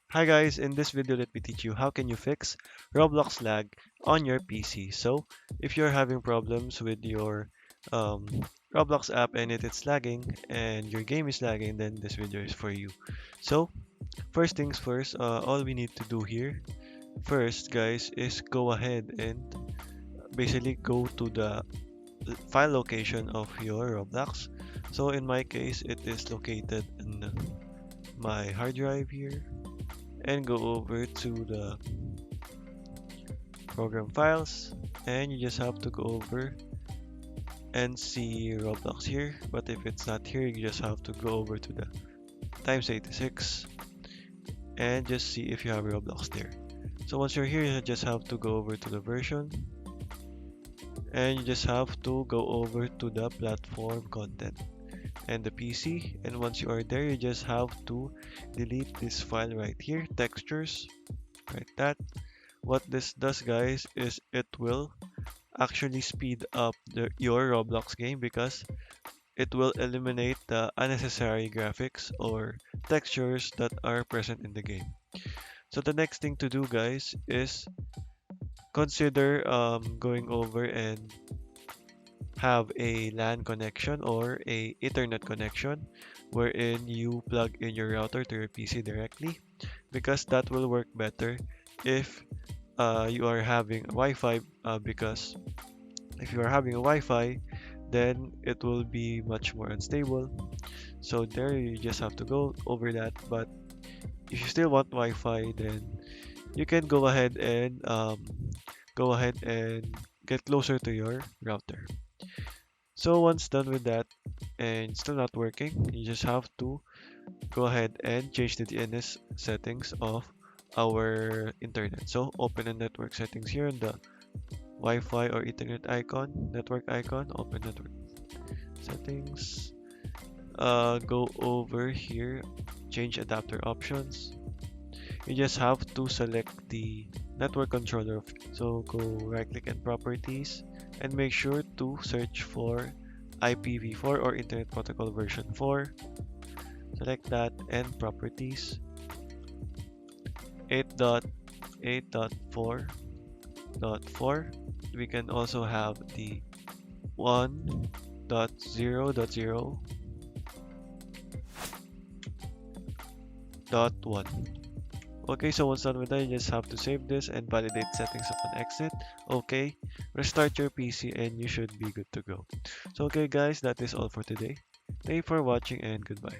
Hi guys, in this video let me teach you how can you fix Roblox lag on your PC. So if you're having problems with your um, Roblox app and it's lagging and your game is lagging, then this video is for you. So first things first, all we need to do here first guys is go ahead and basically go to the file location of your Roblox. So in my case it is located in my hard drive here and go over to the program files and you just have to go over and see Roblox here, but if it's not here you just have to go over to the times 86 and just see if you have Roblox there. So once you're here you just have to go over to the version and you just have to go over to the platform content and the PC, and once you are there you just have to delete this file right here, textures, like that. What this does guys is it will actually speed up your Roblox game because it will eliminate the unnecessary graphics or textures that are present in the game. So the next thing to do guys is consider going over and have a LAN connection or a Ethernet connection wherein you plug in your router to your PC directly, because that will work better if you are having Wi-Fi, because if you are having a Wi-Fi then it will be much more unstable. So there you just have to go over that, but if you still want Wi-Fi then you can go ahead and get closer to your router. So once done with that and still not working, you just have to go ahead and change the DNS settings of our internet. So open the network settings here in the Wi-Fi or Ethernet icon, network icon, open network settings. Go over here, change adapter options. You just have to select the network controller. So go right click and properties and make sure to search for IPv4 or Internet Protocol version 4. Select that and properties 8.8.4.4. We can also have the 1.0.0.1. Okay, so once done with that, you just have to save this and validate settings upon exit. Okay, restart your PC and you should be good to go. So okay guys, that is all for today. Thank you for watching and goodbye.